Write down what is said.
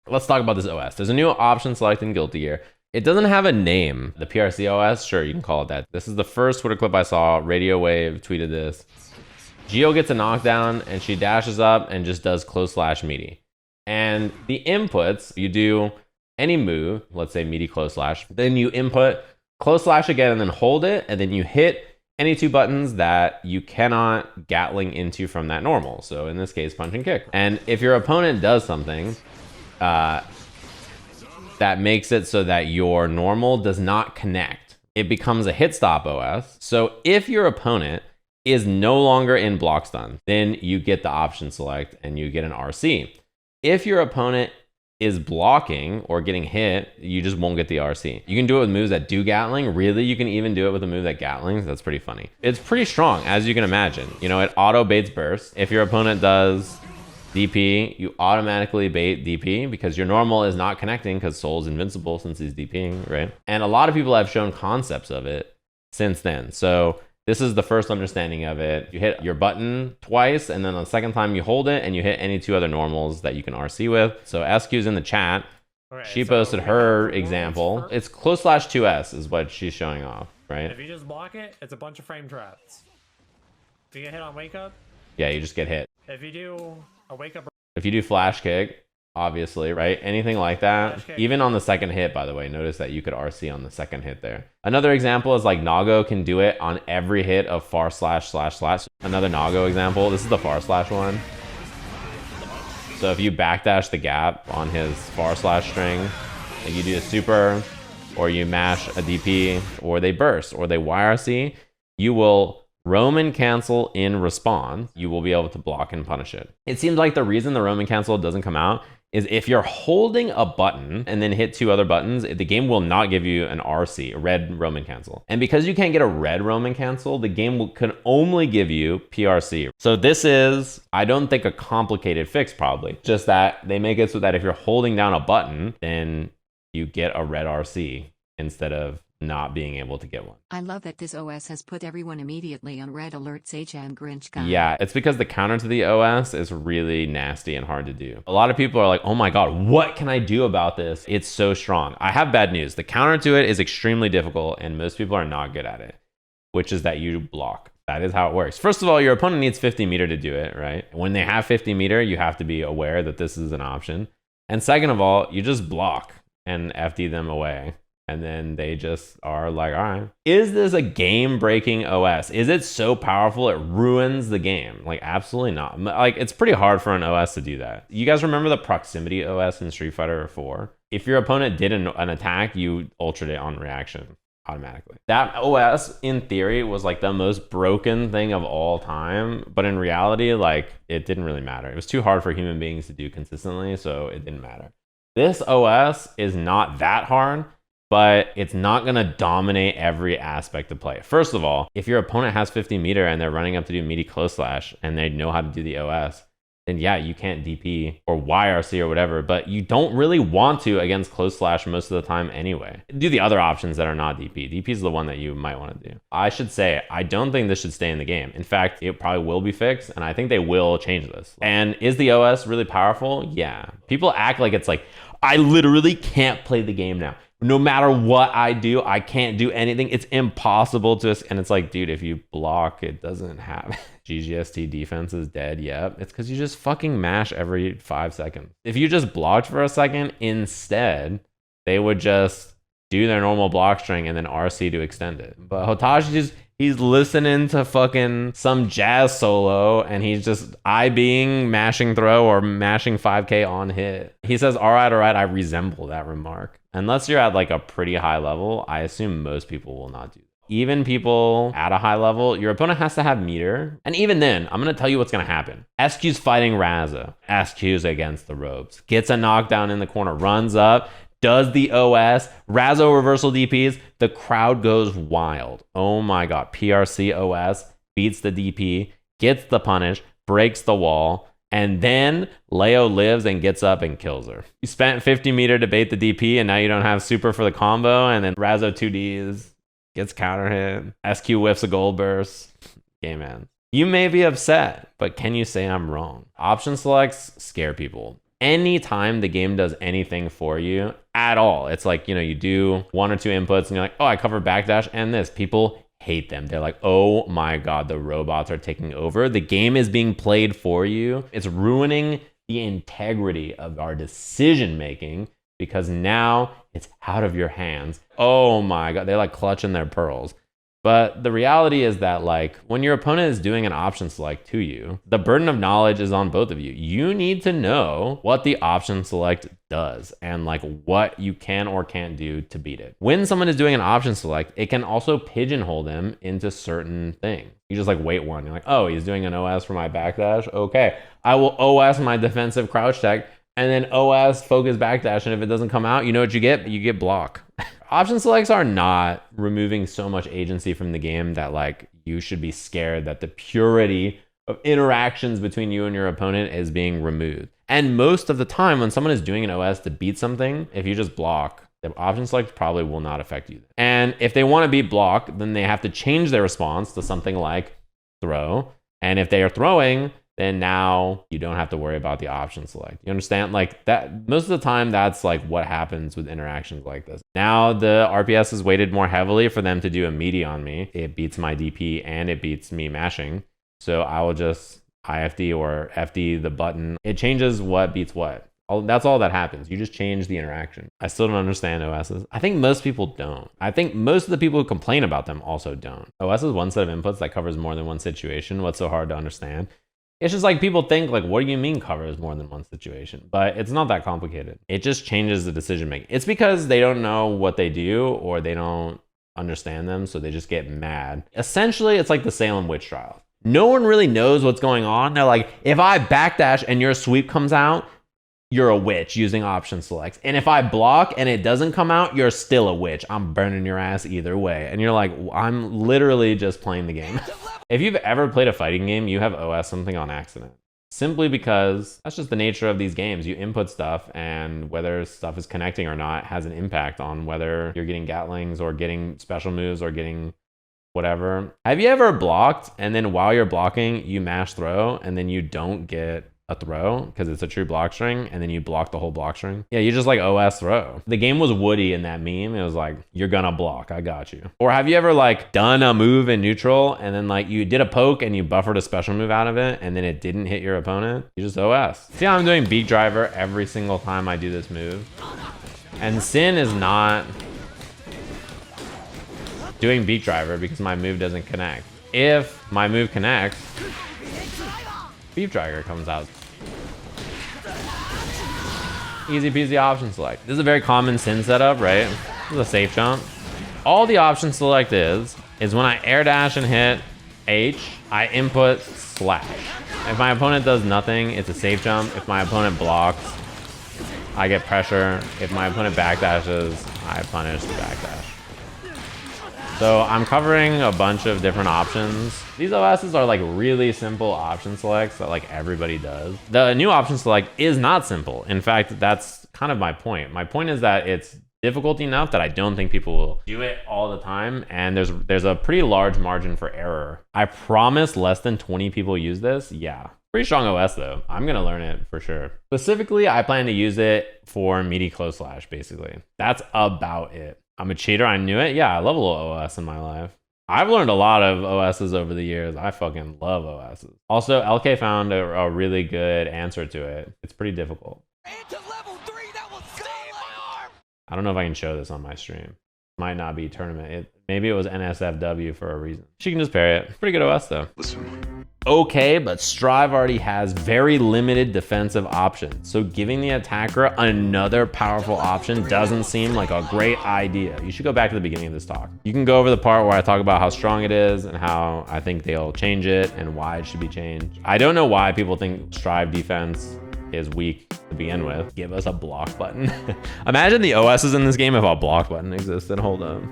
Let's talk about this OS. There's a new option select in Guilty Gear. It doesn't have a name. The PRC OS, sure, you can call it that. This is the first Twitter clip I saw. Radio Wave tweeted this. Geo gets a knockdown and she dashes up and just does close slash meaty. And the inputs, you do any move, let's say meaty close slash, then you input close slash again and then hold it, and then you hit any two buttons that you cannot Gatling into from that normal. So in this case, punch and kick. And if your opponent does something that makes it so that your normal does not connect, it becomes a hit stop OS. So if your opponent is no longer in block stun, then you get the option select and you get an RC. If your opponent is blocking or getting hit, you just won't get the RC. You can do it with moves that do Gatling. Really, you can even do it with a move that Gatlings. That's pretty funny. It's pretty strong, as you can imagine. You know, it auto baits burst. If your opponent does DP, you automatically bait DP because your normal is not connecting because Soul's invincible since he's DPing, right? And a lot of people have shown concepts of it since then. So this is the first understanding of it. You hit your button twice, and then the second time you hold it, and you hit any two other normals that you can RC with. So SQ's in the chat. Okay, she posted her example. It's close slash 2S is what she's showing off, right? If you just block it, it's a bunch of frame traps. If you get hit on wake up? Yeah, you just get hit. If you do a wake up... If you do flash kick, obviously, right? Anything like that. Even on the second hit, by the way, notice that you could RC on the second hit there. Another example is like Nago can do it on every hit of far slash slash slash. Another Nago example, this is the far slash one. So if you backdash the gap on his far slash string, and you do a super, or you mash a DP, or they burst, or they YRC, you will Roman cancel in response. You will be able to block and punish it. It seems like the reason the Roman cancel doesn't come out is if you're holding a button and then hit two other buttons, the game will not give you an RC, a red Roman cancel. And because you can't get a red Roman cancel, the game can only give you PRC. So this is, I don't think, a complicated fix probably. Just that they make it so that if you're holding down a button, then you get a red RC instead of not being able to get one. I love that this OS has put everyone immediately on red alert. Sajam Grinch guy. Yeah, it's because the counter to the OS is really nasty and hard to do. A lot of people are like, oh my God, what can I do about this? It's so strong. I have bad news. The counter to it is extremely difficult and most people are not good at it, which is that you block. That is how it works. First of all, your opponent needs 50 meter to do it, right? When they have 50 meter, you have to be aware that this is an option. And second of all, you just block and FD them away. And then they just are like, all right. Is this a game-breaking OS? Is it so powerful it ruins the game? Like, absolutely not. Like, it's pretty hard for an OS to do that. You guys remember the proximity OS in Street Fighter 4? If your opponent did an attack, you ultra'd it on reaction automatically. That OS, in theory, was like the most broken thing of all time. But in reality, like, it didn't really matter. It was too hard for human beings to do consistently, so it didn't matter. This OS is not that hard, but it's not going to dominate every aspect of play. First of all, if your opponent has 50 meter and they're running up to do meaty close slash and they know how to do the OS, then yeah, you can't DP or YRC or whatever, but you don't really want to against close slash most of the time anyway. Do the other options that are not DP. DP is the one that you might want to do. I should say, I don't think this should stay in the game. In fact, it probably will be fixed, and I think they will change this. And is the OS really powerful? Yeah. People act like it's like, I literally can't play the game now. No matter what I do, I can't do anything. It's impossible to, and it's like, dude, if you block, it doesn't happen. GGST defense is dead. Yep. It's because you just fucking mash every 5 seconds. If you just blocked for a second, instead, they would just do their normal block string and then RC to extend it. But Hotashi he's listening to fucking some jazz solo and he's just IBing mashing throw or mashing 5K on hit. He says, all right, I resemble that remark. Unless you're at like a pretty high level, I assume most people will not do that. Even people at a high level, your opponent has to have meter. And even then, I'm going to tell you what's going to happen. SQ's fighting Raza. SQ's against the ropes. Gets a knockdown in the corner, runs up, does the OS, Razo reversal DPs, the crowd goes wild. Oh my God, PRC OS beats the DP, gets the punish, breaks the wall, and then Leo lives and gets up and kills her. You spent 50 meter to bait the DP and now you don't have super for the combo, and then Razo 2Ds, gets counter hit, SQ whiffs a gold burst, game ends. You may be upset, but can you say I'm wrong? Option selects scare people. Anytime the game does anything for you at all, it's like, you know, you do 1 or 2 inputs and you're like, oh, I cover backdash and this. People hate them. They're like, oh my God, the robots are taking over. The game is being played for you. It's ruining the integrity of our decision making because now it's out of your hands. Oh my God, they're like clutching their pearls. But the reality is that, like, when your opponent is doing an option select to you, the burden of knowledge is on both of you. You need to know what the option select does and like what you can or can't do to beat it. When someone is doing an option select, it can also pigeonhole them into certain things. You just like wait one. You're like, oh, he's doing an OS for my backdash. Okay, I will OS my defensive crouch tech and then OS focus backdash. And if it doesn't come out, you know what you get? You get block. Option selects are not removing so much agency from the game that like you should be scared that the purity of interactions between you and your opponent is being removed. And most of the time when someone is doing an OS to beat something, if you just block, the option select probably will not affect you. And if they want to beat block, then they have to change their response to something like throw. And if they are throwing, then now you don't have to worry about the option select. You understand? Like that, most of the time, that's like what happens with interactions like this. Now the RPS is weighted more heavily for them to do a meaty on me. It beats my DP and it beats me mashing. So I will just IFD or FD the button. It changes what beats what. That's all that happens. You just change the interaction. I still don't understand OSs. I think most people don't. I think most of the people who complain about them also don't. OS is one set of inputs that covers more than one situation. What's so hard to understand? It's just like people think like, what do you mean covers more than one situation? But it's not that complicated. It just changes the decision making. It's because they don't know what they do or they don't understand them. So they just get mad. Essentially, it's like the Salem witch trials. No one really knows what's going on. They're like, if I backdash and your sweep comes out, you're a witch using option selects. And if I block and it doesn't come out, you're still a witch. I'm burning your ass either way. And you're like, I'm literally just playing the game. If you've ever played a fighting game, you have OS something on accident. Simply because that's just the nature of these games. You input stuff and whether stuff is connecting or not has an impact on whether you're getting Gatlings or getting special moves or getting whatever. Have you ever blocked and then while you're blocking, you mash throw and then you don't get a throw because it's a true block string and then you block the whole block string? Yeah, you just like OS throw. The game was Woody in that meme. It was like, you're gonna block, I got you. Or have you ever like done a move in neutral and then like you did a poke and you buffered a special move out of it and then it didn't hit your opponent? You just OS. See how I'm doing beat driver every single time I do this move? And Sin is not doing beat driver because my move doesn't connect. If my move connects, beat driver comes out. Easy peasy option select. This is a very common Sin setup, right? This is a safe jump. All the option select is when I air dash and hit H, I input slash. If my opponent does nothing, it's a safe jump. If my opponent blocks, I get pressure. If my opponent backdashes, I punish the backdash. So I'm covering a bunch of different options. These OSs are like really simple option selects that like everybody does. The new option select is not simple. In fact, that's kind of my point. My point is that it's difficult enough that I don't think people will do it all the time. And there's a pretty large margin for error. I promise less than 20 people use this. Yeah. Pretty strong OS though. I'm gonna learn it for sure. Specifically, I plan to use it for meaty close slash basically. That's about it. I'm a cheater, I knew it. Yeah, I love a little OS in my life. I've learned a lot of OSs over the years. I fucking love OSs. Also, LK found a really good answer to it. It's pretty difficult. Level 3, that will save my arm. I don't know if I can show this on my stream. Might not be tournament. Maybe it was NSFW for a reason. She can just parry it. Pretty good OS though. Listen. Okay, but Strive already has very limited defensive options. So giving the attacker another powerful option doesn't seem like a great idea. You should go back to the beginning of this talk. You can go over the part where I talk about how strong it is and how I think they'll change it and why it should be changed. I don't know why people think Strive defense is weak to begin with. Give us a block button. Imagine the OSs in this game if a block button existed. Hold up.